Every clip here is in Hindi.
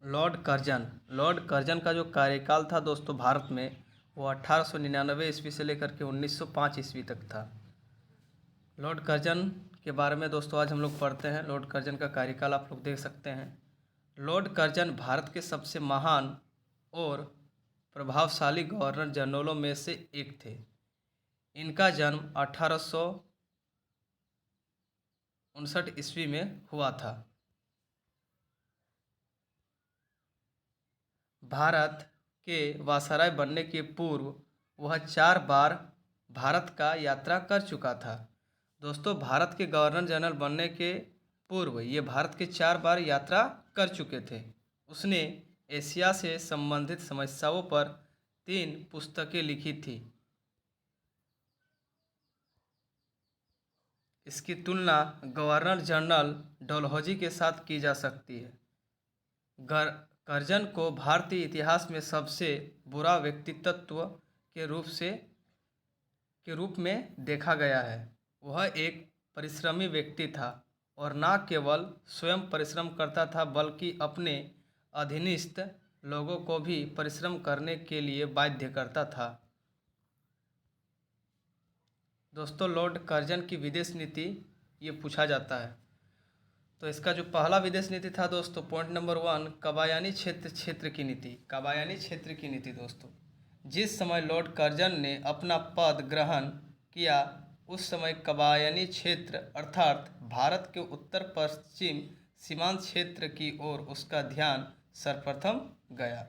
लॉर्ड कर्जन का जो कार्यकाल था दोस्तों भारत में, वो 1899 ईस्वी से लेकर के 1905 ईस्वी तक था। लॉर्ड कर्जन के बारे में दोस्तों आज हम लोग पढ़ते हैं। लॉर्ड कर्जन का कार्यकाल आप लोग देख सकते हैं। लॉर्ड कर्जन भारत के सबसे महान और प्रभावशाली गवर्नर जनरलों में से एक थे। इनका जन्म 1859 ईस्वी में हुआ था। भारत के वायसराय बनने के पूर्व वह 4 बार भारत का यात्रा कर चुका था। दोस्तों भारत के गवर्नर जनरल बनने के पूर्व ये भारत के 4 बार यात्रा कर चुके थे। उसने एशिया से संबंधित समस्याओं पर 3 पुस्तकें लिखी थी। इसकी तुलना गवर्नर जनरल डलहौजी के साथ की जा सकती है। कर्जन को भारतीय इतिहास में सबसे बुरा व्यक्तित्व के रूप में देखा गया है। वह एक परिश्रमी व्यक्ति था और न केवल स्वयं परिश्रम करता था बल्कि अपने अधीनस्थ लोगों को भी परिश्रम करने के लिए बाध्य करता था। दोस्तों लॉर्ड कर्जन की विदेश नीति ये पूछा जाता है। तो इसका जो पहला विदेश नीति था दोस्तों, पॉइंट नंबर 1, कबायानी क्षेत्र की नीति। कबायानी क्षेत्र की नीति दोस्तों, जिस समय लॉर्ड कर्जन ने अपना पद ग्रहण किया उस समय कबायानी क्षेत्र अर्थात भारत के उत्तर पश्चिम सीमांत क्षेत्र की ओर उसका ध्यान सर्वप्रथम गया।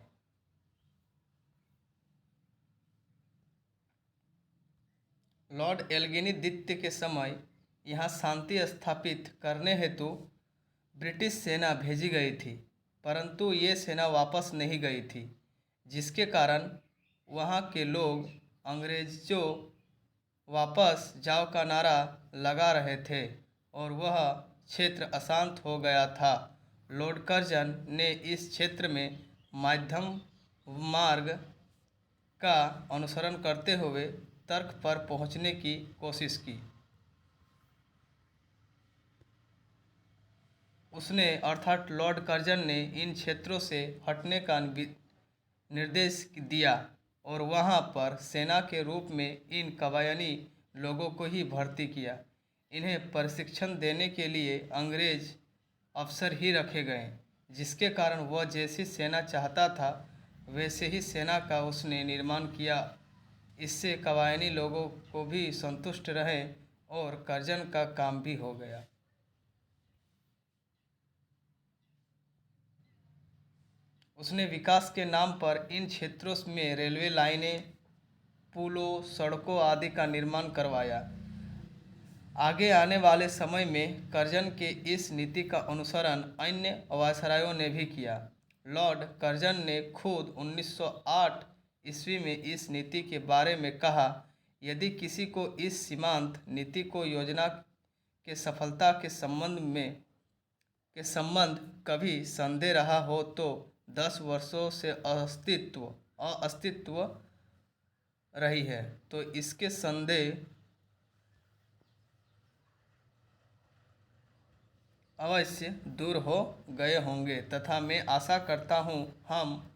लॉर्ड एल्गिनी द्वितीय के समय यहाँ शांति स्थापित करने हेतु ब्रिटिश सेना भेजी गई थी, परंतु ये सेना वापस नहीं गई थी, जिसके कारण वहाँ के लोग अंग्रेज़ों वापस जाओ का नारा लगा रहे थे और वह क्षेत्र अशांत हो गया था। लॉर्ड कर्जन ने इस क्षेत्र में मध्यम मार्ग का अनुसरण करते हुए तर्क पर पहुँचने की कोशिश की। उसने अर्थात लॉर्ड कर्जन ने इन क्षेत्रों से हटने का निर्देश दिया और वहां पर सेना के रूप में इन कबायनी लोगों को ही भर्ती किया। इन्हें प्रशिक्षण देने के लिए अंग्रेज अफसर ही रखे गए, जिसके कारण वह जैसी सेना चाहता था वैसे ही सेना का उसने निर्माण किया। इससे कबायनी लोगों को भी संतुष्ट रहे और कर्जन का काम भी हो गया। उसने विकास के नाम पर इन क्षेत्रों में रेलवे लाइनें, पुलों, सड़कों आदि का निर्माण करवाया। आगे आने वाले समय में कर्जन के इस नीति का अनुसरण अन्य वायसरायों ने भी किया। लॉर्ड कर्जन ने खुद 1908 ईस्वी में इस नीति के बारे में कहा, यदि किसी को इस सीमांत नीति को योजना के सफलता के संबंध कभी संदेह रहा हो तो 10 वर्षों से अस्तित्व रही है, तो इसके संदेह अवश्य दूर हो गए होंगे तथा मैं आशा करता हूँ हम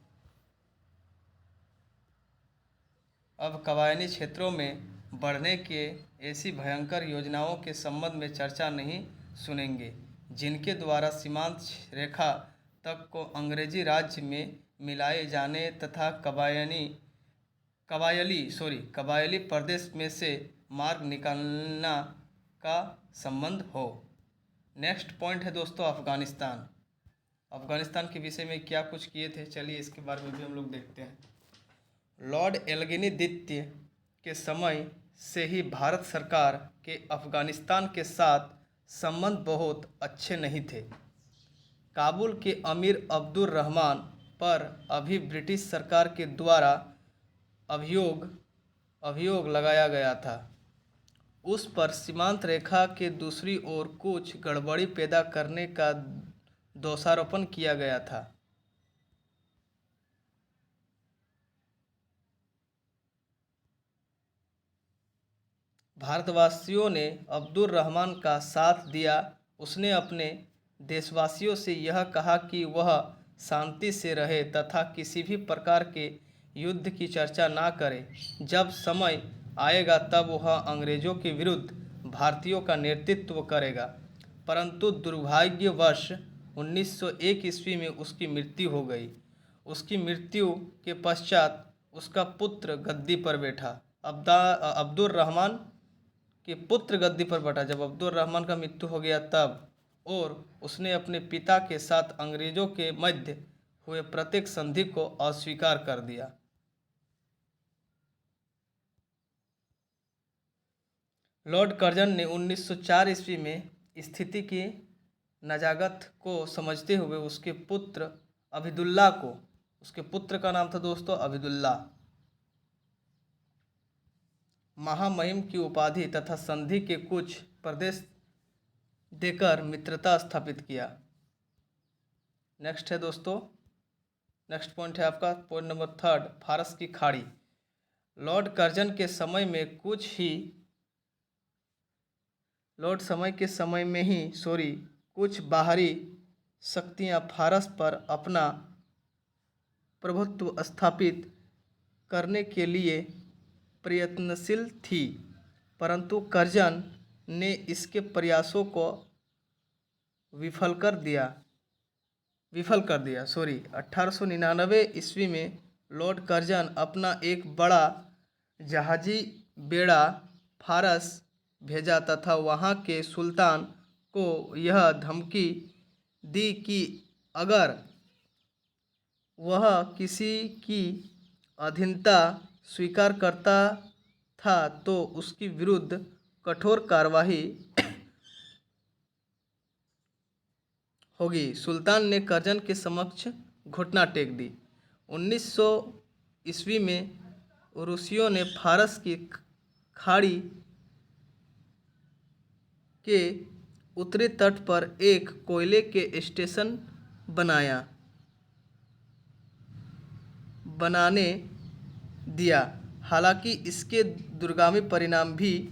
अब कबायनी क्षेत्रों में बढ़ने के ऐसी भयंकर योजनाओं के संबंध में चर्चा नहीं सुनेंगे, जिनके द्वारा सीमांत रेखा तक को अंग्रेजी राज्य में मिलाए जाने तथा कबायली प्रदेश में से मार्ग निकालना का संबंध हो। नेक्स्ट पॉइंट है दोस्तों अफ़गानिस्तान। अफ़गानिस्तान के विषय में क्या कुछ किए थे, चलिए इसके बारे में भी हम लोग देखते हैं। लॉर्ड एल्गिनी द्वितीय के समय से ही भारत सरकार के अफ़गानिस्तान के साथ संबंध बहुत अच्छे नहीं थे। काबुल के अमीर अब्दुल रहमान पर अभी ब्रिटिश सरकार के द्वारा अभियोग लगाया गया था। उस पर सीमांत रेखा के दूसरी ओर कुछ गड़बड़ी पैदा करने का दोषारोपण किया गया था। भारतवासियों ने अब्दुल रहमान का साथ दिया। उसने अपने देशवासियों से यह कहा कि वह शांति से रहे तथा किसी भी प्रकार के युद्ध की चर्चा ना करे। जब समय आएगा तब वह अंग्रेजों के विरुद्ध भारतीयों का नेतृत्व करेगा। परंतु दुर्भाग्यवश 1901 ईस्वी में उसकी मृत्यु हो गई। उसकी मृत्यु के पश्चात उसका पुत्र गद्दी पर बैठा। अब्दुल रहमान के पुत्र गद्दी पर बैठा जब अब्दुल रहमान का मृत्यु हो गया तब, और उसने अपने पिता के साथ अंग्रेजों के मध्य हुए प्रत्येक संधि को अस्वीकार कर दिया। लॉर्ड कर्जन ने 1904 ईस्वी में स्थिति की नजाकत को समझते हुए उसके पुत्र अबिदुल्ला को, उसके पुत्र का नाम था दोस्तों अबिदुल्ला, महामहिम की उपाधि तथा संधि के कुछ प्रदेश देकर मित्रता स्थापित किया। नेक्स्ट है दोस्तों, नेक्स्ट पॉइंट है आपका पॉइंट नंबर 3, फारस की खाड़ी। लॉर्ड कर्जन के समय में कुछ बाहरी शक्तियां फारस पर अपना प्रभुत्व स्थापित करने के लिए प्रयत्नशील थी, परंतु कर्जन ने इसके प्रयासों को विफल कर दिया। 1899 ईस्वी में लॉर्ड कर्जन अपना एक बड़ा जहाजी बेड़ा फारस भेजा तथा वहां के सुल्तान को यह धमकी दी कि अगर वह किसी की अधीनता स्वीकार करता था तो उसके विरुद्ध कठोर कार्रवाई होगी। सुल्तान ने कर्जन के समक्ष घुटना टेक दी। 1900 ईस्वी में रूसियों ने फारस की खाड़ी के उत्तरी तट पर एक कोयले के स्टेशन बनाने दिया। हालांकि इसके दूरगामी परिणाम भी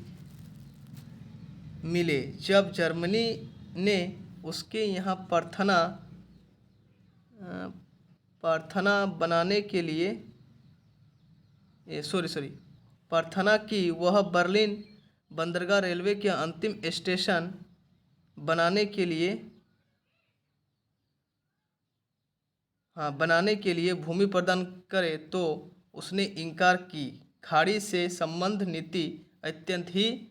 मिले। जब जर्मनी ने उसके यहाँ प्रार्थना की, वह बर्लिन बंदरगाह रेलवे के अंतिम स्टेशन बनाने के लिए भूमि प्रदान करे तो उसने इनकार की। खाड़ी से संबंध नीति अत्यंत ही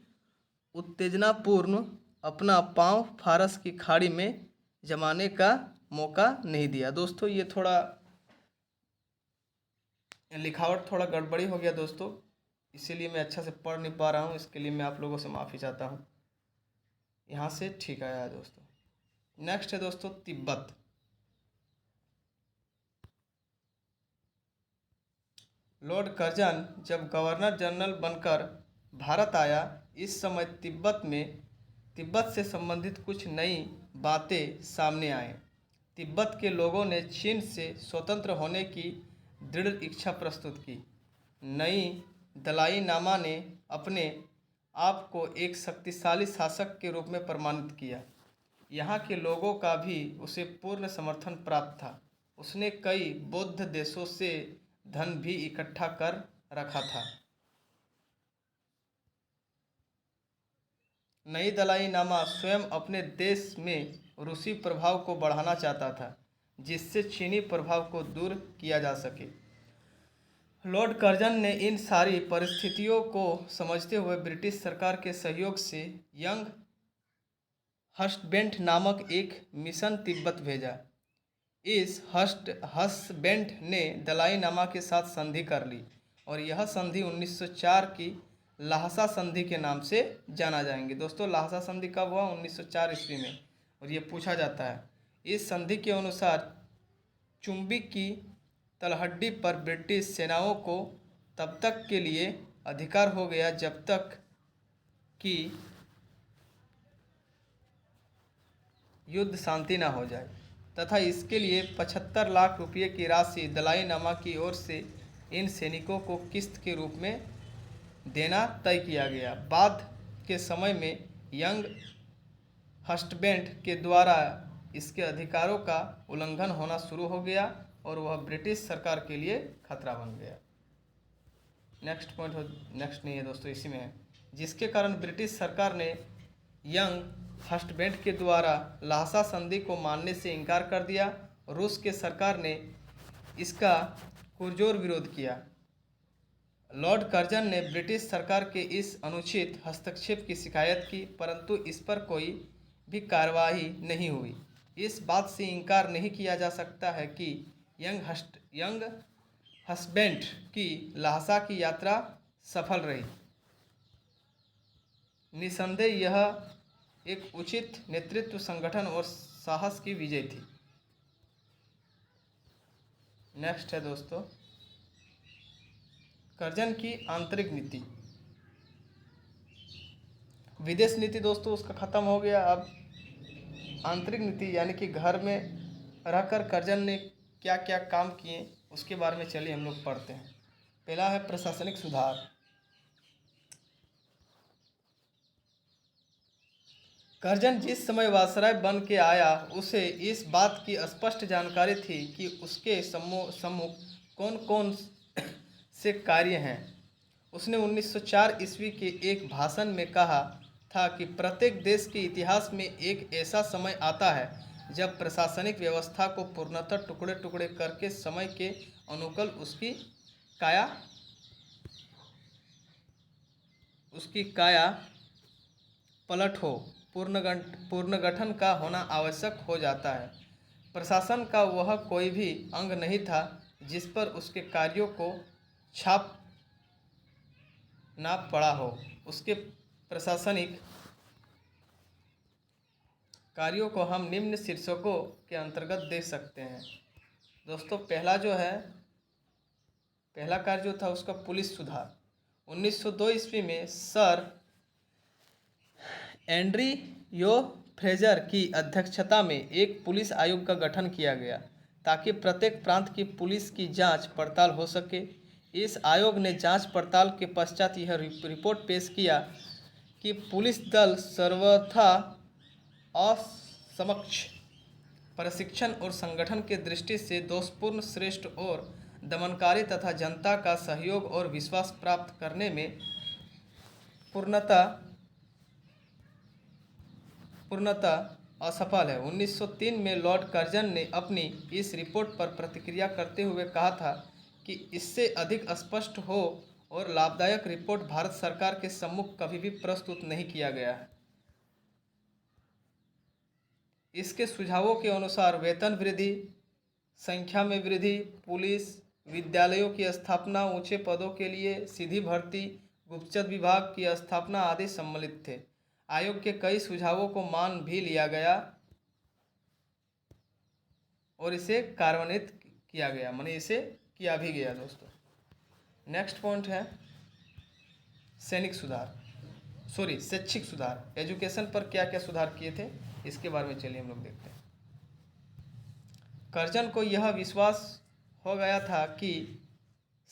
उत्तेजनापूर्ण अपना पांव फारस की खाड़ी में जमाने का मौका नहीं दिया। दोस्तों ये थोड़ा लिखावट थोड़ा गड़बड़ी हो गया दोस्तों, इसीलिए मैं अच्छा से पढ़ नहीं पा रहा हूँ, इसके लिए मैं आप लोगों से माफ़ी चाहता हूँ। यहाँ से ठीक आया है दोस्तों। नेक्स्ट है दोस्तों तिब्बत। लॉर्ड कर्जन जब गवर्नर जनरल बनकर भारत आया, इस समय तिब्बत से संबंधित कुछ नई बातें सामने आए। तिब्बत के लोगों ने चीन से स्वतंत्र होने की दृढ़ इच्छा प्रस्तुत की। नई दलाई नामा ने अपने आप को एक शक्तिशाली शासक के रूप में प्रमाणित किया। यहाँ के लोगों का भी उसे पूर्ण समर्थन प्राप्त था। उसने कई बौद्ध देशों से धन भी इकट्ठा कर रखा था। नई दलाई नामा स्वयं अपने देश में रूसी प्रभाव को बढ़ाना चाहता था, जिससे चीनी प्रभाव को दूर किया जा सके। लॉर्ड कर्जन ने इन सारी परिस्थितियों को समझते हुए ब्रिटिश सरकार के सहयोग से यंग हस्टबैंड नामक एक मिशन तिब्बत भेजा। इस हस्टबैंड ने दलाई नामा के साथ संधि कर ली और यह संधि 1904 की ल्हासा संधि के नाम से जाना जाएंगे। दोस्तों ल्हासा संधि कब हुआ? 1904 ईस्वी में, और ये पूछा जाता है। इस संधि के अनुसार चुंबी की तलहटी पर ब्रिटिश सेनाओं को तब तक के लिए अधिकार हो गया जब तक कि युद्ध शांति न हो जाए, तथा इसके लिए 75 लाख रुपये की राशि दलाई नामा की ओर से इन सैनिकों को किस्त के रूप में देना तय किया गया। बाद के समय में यंग हस्टबैंड के द्वारा इसके अधिकारों का उल्लंघन होना शुरू हो गया और वह ब्रिटिश सरकार के लिए खतरा बन गया। नेक्स्ट पॉइंट नेक्स्ट नहीं है दोस्तों, इसी में है, जिसके कारण ब्रिटिश सरकार ने यंग हस्टबैंड के द्वारा ल्हासा संधि को मानने से इनकार कर दिया। रूस के सरकार ने इसका पुरजोर विरोध किया। लॉर्ड कर्जन ने ब्रिटिश सरकार के इस अनुचित हस्तक्षेप की शिकायत की, परंतु इस पर कोई भी कार्रवाई नहीं हुई। इस बात से इनकार नहीं किया जा सकता है कि यंग हस्बैंड की ल्हासा की यात्रा सफल रही। निसंदेह यह एक उचित नेतृत्व, संगठन और साहस की विजय थी। नेक्स्ट है दोस्तों, कर्जन की आंतरिक नीति। विदेश नीति दोस्तों उसका ख़त्म हो गया। अब आंतरिक नीति यानी कि घर में रहकर कर्जन ने क्या क्या काम किए उसके बारे में चलिए हम लोग पढ़ते हैं। पहला है प्रशासनिक सुधार। कर्जन जिस समय वायसराय बन के आया उसे इस बात की स्पष्ट जानकारी थी कि उसके सम्मुख कौन कौन से कार्य हैं। उसने 1904 ईस्वी के एक भाषण में कहा था कि प्रत्येक देश के इतिहास में एक ऐसा समय आता है जब प्रशासनिक व्यवस्था को पूर्णतः टुकड़े टुकड़े करके समय के अनुकूल उसकी काया पलट हो, पुनर्गठन का होना आवश्यक हो जाता है। प्रशासन का वह कोई भी अंग नहीं था जिस पर उसके कार्यों को छाप ना पड़ा हो। उसके प्रशासनिक कार्यों को हम निम्न शीर्षकों के अंतर्गत देख सकते हैं। दोस्तों पहला कार्य जो था उसका पुलिस सुधार। 1902 ईस्वी में सर एंड्रयू फ्रेजर की अध्यक्षता में एक पुलिस आयोग का गठन किया गया ताकि प्रत्येक प्रांत की पुलिस की जांच पड़ताल हो सके। इस आयोग ने जांच पड़ताल के पश्चात यह रिपोर्ट पेश किया कि पुलिस दल सर्वथा असमक्ष प्रशिक्षण और संगठन के दृष्टि से दोषपूर्ण, श्रेष्ठ और दमनकारी तथा जनता का सहयोग और विश्वास प्राप्त करने में पूर्णतः असफल है। 1903 में लॉर्ड कर्जन ने अपनी इस रिपोर्ट पर प्रतिक्रिया करते हुए कहा था कि इससे अधिक स्पष्ट हो और लाभदायक रिपोर्ट भारत सरकार के सम्मुख कभी भी प्रस्तुत नहीं किया गया है। इसके सुझावों के अनुसार वेतन वृद्धि, संख्या में वृद्धि, पुलिस विद्यालयों की स्थापना, ऊंचे पदों के लिए सीधी भर्ती, गुप्तचर विभाग की स्थापना आदि सम्मिलित थे। आयोग के कई सुझावों को मान भी लिया गया और इसे कार्यान्वित किया गया, माने इसे किया भी गया। दोस्तों नेक्स्ट पॉइंट है शैक्षिक सुधार। एजुकेशन पर क्या क्या सुधार किए थे इसके बारे में चलिए हम लोग देखते हैं। कर्जन को यह विश्वास हो गया था कि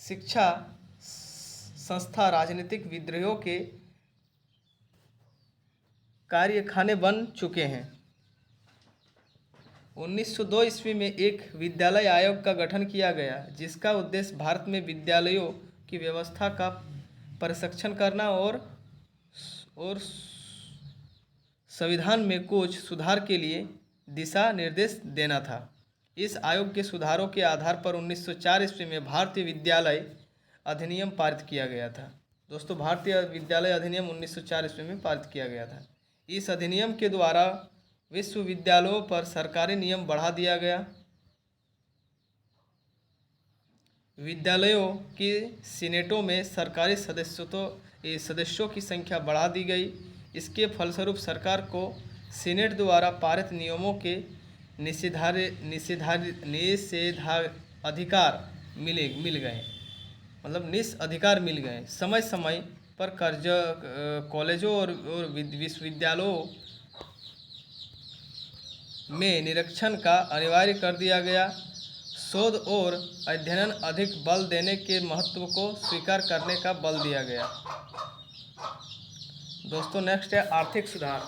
शिक्षा संस्था राजनीतिक विद्रोहियों के कारखाने बन चुके हैं। 1902 ईस्वी में एक विद्यालय आयोग का गठन किया गया जिसका उद्देश्य भारत में विद्यालयों की व्यवस्था का परीक्षण करना और संविधान में कुछ सुधार के लिए दिशा निर्देश देना था। इस आयोग के सुधारों के आधार पर 1904 ईस्वी में भारतीय विद्यालय अधिनियम पारित किया गया था। दोस्तों भारतीय विद्यालय अधिनियम 1904 ईस्वी में पारित किया गया था। इस अधिनियम के द्वारा विश्वविद्यालयों पर सरकारी नियम बढ़ा दिया गया। विद्यालयों की सीनेटों में सरकारी सदस्यों की संख्या बढ़ा दी गई। इसके फलस्वरूप सरकार को सीनेट द्वारा पारित नियमों के निषेधाधिकार मिल गए, मतलब निषेधाधिकार मिल गए। समय समय पर कॉलेजों और विश्वविद्यालयों में निरीक्षण का अनिवार्य कर दिया गया। शोध और अध्ययन अधिक बल देने के महत्व को स्वीकार करने का बल दिया गया। दोस्तों नेक्स्ट है आर्थिक सुधार।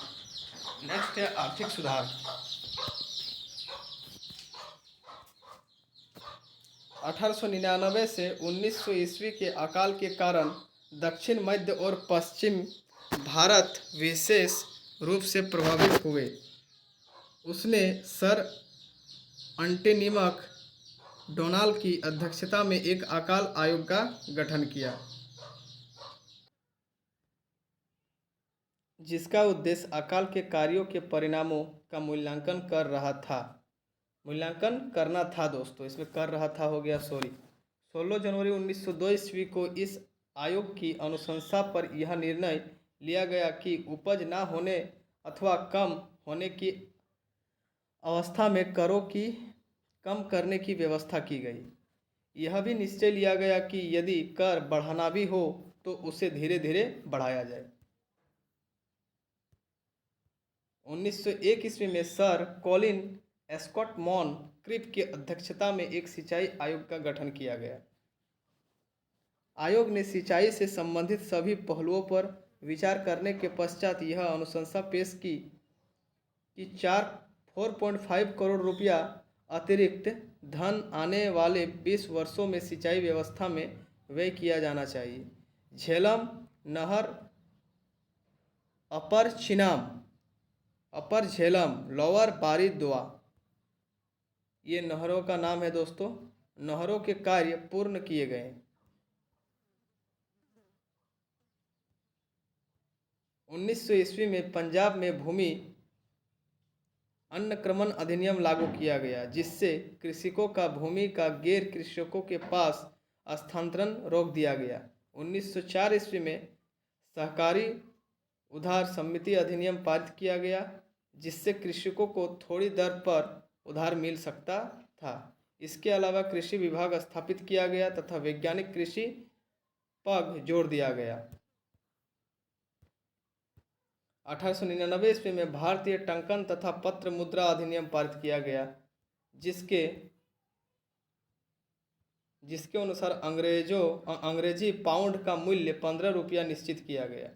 1899 से 1900 ईस्वी के अकाल के कारण दक्षिण मध्य और पश्चिम भारत विशेष रूप से प्रभावित हुए। उसने सर अंटेनिमक डोनाल्ड की अध्यक्षता में एक अकाल आयोग का गठन किया, जिसका उद्देश्य अकाल के कार्यों के परिणामों का मूल्यांकन करना था दोस्तों। इसमें कर रहा था हो गया, सॉरी। 16 जनवरी 1902 ईस्वी को इस आयोग की अनुशंसा पर यह निर्णय लिया गया कि उपज न होने अथवा कम होने की अवस्था में करों की कम करने की व्यवस्था की गई। यह भी निश्चय लिया गया कि यदि कर बढ़ाना भी हो तो उसे धीरे धीरे बढ़ाया जाए। 1901 ईस्वी में सर कॉलिन एस्कॉट मॉनक्रिफ की अध्यक्षता में एक सिंचाई आयोग का गठन किया गया। आयोग ने सिंचाई से संबंधित सभी पहलुओं पर विचार करने के पश्चात यह अनुशंसा पेश की कि 4.5 करोड़ रुपया अतिरिक्त धन आने वाले 20 वर्षों में सिंचाई व्यवस्था में व्यय किया जाना चाहिए। झेलम नहर, अपर चिनाब, अपर झेलम, लोअर बारिद्वा, ये नहरों का नाम है दोस्तों। नहरों के कार्य पूर्ण किए गए। 1900 ईस्वी में पंजाब में भूमि अन्नक्रमण अधिनियम लागू किया गया, जिससे कृषकों का भूमि का गैर कृषकों के पास स्थानांतरण रोक दिया गया। 1904 ईस्वी में सहकारी उधार समिति अधिनियम पारित किया गया, जिससे कृषकों को थोड़ी दर पर उधार मिल सकता था। इसके अलावा कृषि विभाग स्थापित किया गया तथा वैज्ञानिक कृषि पर जोर दिया गया। 1899 ईस्वी में भारतीय टंकन तथा पत्र मुद्रा अधिनियम पारित किया गया, जिसके अनुसार अंग्रेजी पाउंड का मूल्य 15 रुपया निश्चित किया गया।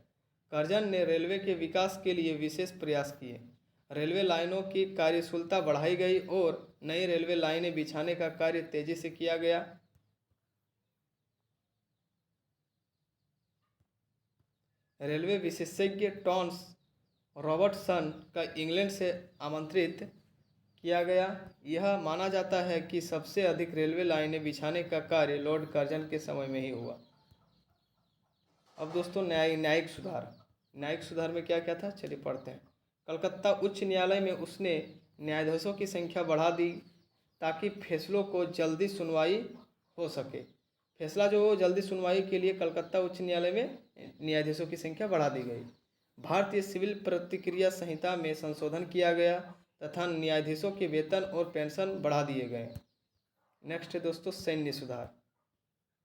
कर्जन ने रेलवे के विकास के लिए विशेष प्रयास किए। रेलवे लाइनों की कार्यशीलता बढ़ाई गई और नई रेलवे लाइनें बिछाने का कार्य तेजी से किया गया। रेलवे विशेषज्ञ टॉम्स रॉबर्टसन का इंग्लैंड से आमंत्रित किया गया। यह माना जाता है कि सबसे अधिक रेलवे लाइनें बिछाने का कार्य लॉर्ड कर्जन के समय में ही हुआ। अब दोस्तों न्यायिक सुधार में क्या क्या था, चलिए पढ़ते हैं। कलकत्ता उच्च न्यायालय में उसने न्यायाधीशों की संख्या बढ़ा दी ताकि फैसलों को जल्दी सुनवाई हो सके। फैसला जो जल्दी सुनवाई के लिए कलकत्ता उच्च न्यायालय में न्यायाधीशों की संख्या बढ़ा दी गई। भारतीय सिविल प्रतिक्रिया संहिता में संशोधन किया गया तथा न्यायाधीशों के वेतन और पेंशन बढ़ा दिए गए। नेक्स्ट है दोस्तों सैन्य सुधार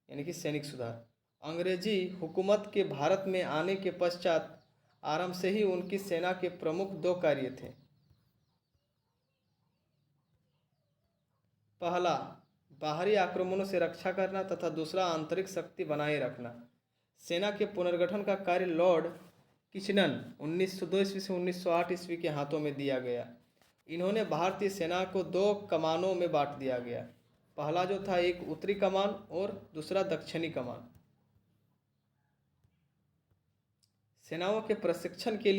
यानी कि सैनिक सुधार। अंग्रेजी हुकूमत के भारत में आने के पश्चात आरंभ से ही उनकी सेना के प्रमुख दो कार्य थे। पहला बाहरी आक्रमणों से रक्षा करना तथा दूसरा आंतरिक शक्ति बनाए रखना। सेना के पुनर्गठन का कार्य लॉर्ड किचनर 1902 ईस्वी से 1908 ईस्वी के हाथों में दिया गया। इन्होंने भारतीय सेना को दो कमानों में बांट दिया गया। पहला जो था एक उत्तरी कमान और दूसरा दक्षिणी कमान। सेनाओं के प्रशिक्षण के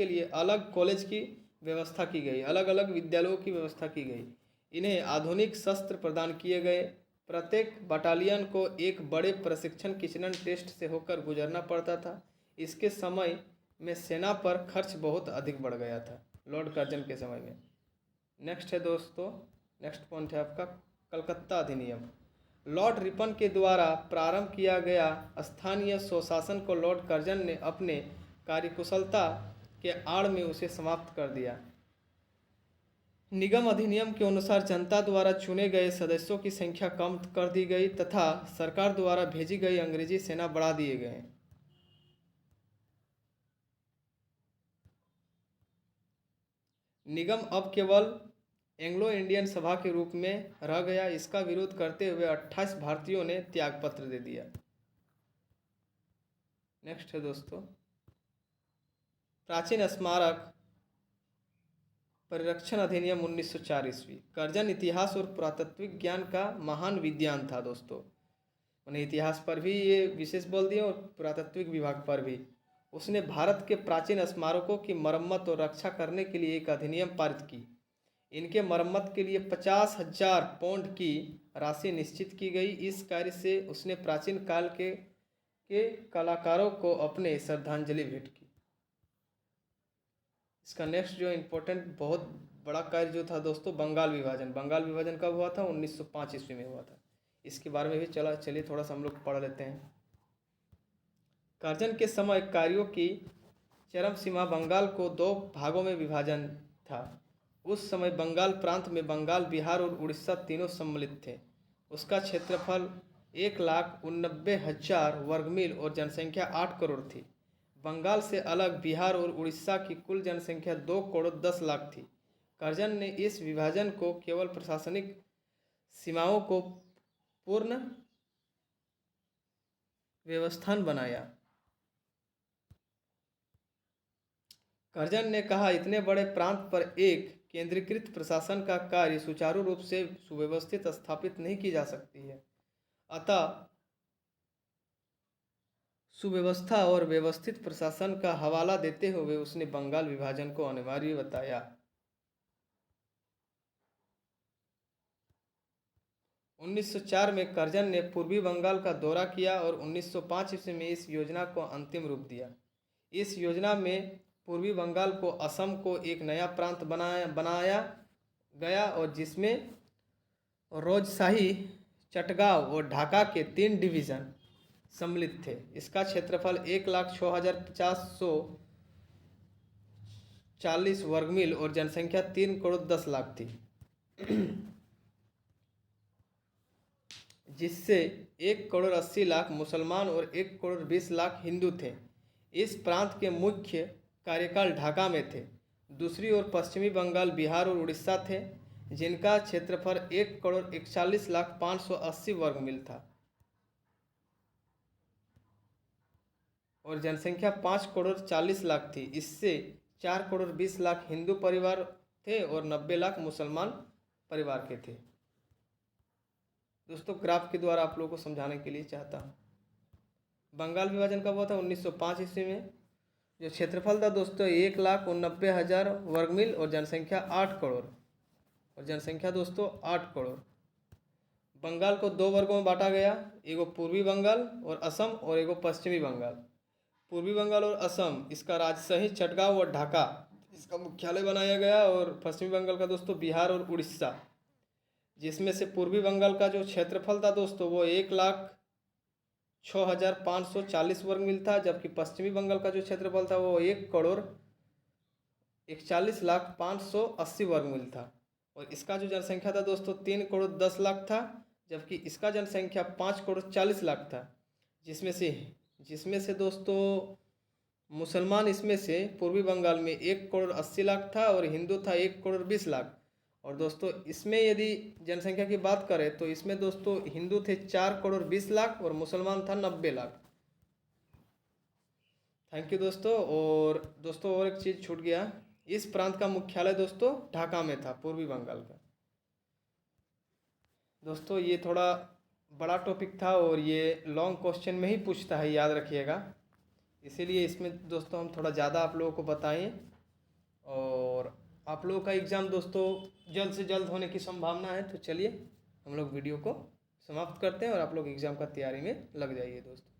लिए अलग कॉलेज की व्यवस्था की गई, अलग अलग विद्यालयों की व्यवस्था की गई। इन्हें आधुनिक शस्त्र प्रदान किए गए। प्रत्येक बटालियन को एक बड़े प्रशिक्षण किचनर टेस्ट से होकर गुजरना पड़ता था। इसके समय में सेना पर खर्च बहुत अधिक बढ़ गया था लॉर्ड कर्जन के समय में। नेक्स्ट है दोस्तों, नेक्स्ट पॉइंट है आपका कलकत्ता अधिनियम। लॉर्ड रिपन के द्वारा प्रारंभ किया गया स्थानीय स्वशासन को लॉर्ड कर्जन ने अपने कार्यकुशलता के आड़ में उसे समाप्त कर दिया। निगम अधिनियम के अनुसार जनता द्वारा चुने गए सदस्यों की संख्या कम कर दी गई तथा सरकार द्वारा भेजी गई अंग्रेजी सेना बढ़ा दिए गए। निगम अब केवल एंग्लो इंडियन सभा के रूप में रह गया। इसका विरोध करते हुए 28 भारतीयों ने त्यागपत्र दे दिया। नेक्स्ट है दोस्तों प्राचीन स्मारक परिरक्षण अधिनियम 1904 ईस्वी। कर्जन इतिहास और पुरातत्विक ज्ञान का महान विद्वान था दोस्तों। उन्हें इतिहास पर भी ये विशेष बोल दिया और पुरातत्विक विभाग पर भी। उसने भारत के प्राचीन स्मारकों की मरम्मत और रक्षा करने के लिए एक अधिनियम पारित की। इनके मरम्मत के लिए 50,000 पाउंड की राशि निश्चित की गई। इस कार्य से उसने प्राचीन काल के कलाकारों को अपने श्रद्धांजलि भेंट की। इसका नेक्स्ट जो इम्पोर्टेंट बहुत बड़ा कार्य जो था दोस्तों, बंगाल विभाजन। बंगाल विभाजन कब हुआ था? 1905 ईस्वी में हुआ था। इसके बारे में भी चलिए थोड़ा सा हम लोग पढ़ लेते हैं। कर्जन के समय कार्यों की चरम सीमा बंगाल को 2 भागों में विभाजन था। उस समय बंगाल प्रांत में बंगाल, बिहार और उड़ीसा तीनों सम्मिलित थे। उसका क्षेत्रफल 1,89,000 वर्ग मील और जनसंख्या 8 करोड़ थी। बंगाल से अलग बिहार और उड़ीसा की कुल जनसंख्या 2 करोड़ 10 लाख थी। कर्जन ने इस विभाजन को केवल प्रशासनिक सीमाओं को पूर्ण व्यवस्थान बनाया। कर्जन ने कहा, इतने बड़े प्रांत पर एक केंद्रीकृत प्रशासन का कार्य सुचारू रूप से सुव्यवस्थित स्थापित नहीं की जा सकती है। अतः सुव्यवस्था और व्यवस्थित प्रशासन का हवाला देते हुए उसने बंगाल विभाजन को अनिवार्य बताया। 1904 में कर्जन ने पूर्वी बंगाल का दौरा किया और 1905 ईस्वी में इस योजना को अंतिम रूप दिया। इस योजना में पूर्वी बंगाल को असम को एक नया प्रांत बनाया गया और जिसमें राजशाही, चटगांव और ढाका के 3 डिवीज़न सम्मिलित थे। इसका क्षेत्रफल 1,06,540 वर्ग मील और जनसंख्या 3 करोड़ 10 लाख थी, जिससे 1 करोड़ 80 लाख मुसलमान और 1 करोड़ 20 लाख हिंदू थे। इस प्रांत के मुख्य कार्यकाल ढाका में थे। दूसरी ओर पश्चिमी बंगाल, बिहार और उड़ीसा थे, जिनका क्षेत्रफल 1 करोड़ 41 लाख 580 वर्ग मील था और जनसंख्या 5 करोड़ 40 लाख थी। इससे 4 करोड़ 20 लाख हिंदू परिवार थे और 90 लाख मुसलमान परिवार के थे। दोस्तों ग्राफ के द्वारा आप लोगों को समझाने के लिए चाहता हूँ। बंगाल विभाजन कब हुआ था? 1905 ईस्वी में। जो क्षेत्रफल था दोस्तों 1,89,000 वर्ग मील और जनसंख्या 8 करोड़ और जनसंख्या दोस्तों 8 करोड़। बंगाल को 2 वर्गों में बांटा गया, एगो पूर्वी बंगाल और असम और एगो पश्चिमी बंगाल। पूर्वी बंगाल और असम, इसका राजशाही चटगांव और ढाका इसका मुख्यालय बनाया गया और पश्चिमी बंगाल का दोस्तों बिहार और उड़ीसा, जिसमें से पूर्वी बंगाल का जो क्षेत्रफल था दोस्तों वो 1,06,540 वर्ग मील था, जबकि पश्चिमी बंगाल का जो क्षेत्रफल था वो 1 करोड़ 41 लाख 580 वर्ग मील था और इसका जो जनसंख्या था दोस्तों 3 करोड़ 10 लाख था, जबकि इसका जनसंख्या 5 करोड़ 40 लाख था, जिसमें से दोस्तों मुसलमान इसमें से पूर्वी बंगाल में 1 करोड़ 80 लाख था और हिंदू था 1 करोड़ 20 लाख। और दोस्तों इसमें यदि जनसंख्या की बात करें तो इसमें दोस्तों हिंदू थे 4 करोड़ 20 लाख और मुसलमान था 90 लाख। थैंक यू दोस्तों। और दोस्तों और एक चीज़ छूट गया, इस प्रांत का मुख्यालय दोस्तों ढाका में था, पूर्वी बंगाल का। दोस्तों ये थोड़ा बड़ा टॉपिक था और ये लॉन्ग क्वेश्चन में ही पूछता है, याद रखिएगा। इसीलिए इसमें दोस्तों हम थोड़ा ज़्यादा आप लोगों को बताएं और आप लोगों का एग्ज़ाम दोस्तों जल्द से जल्द होने की संभावना है। तो चलिए हम लोग वीडियो को समाप्त करते हैं और आप लोग एग्ज़ाम का तैयारी में लग जाइए दोस्तों।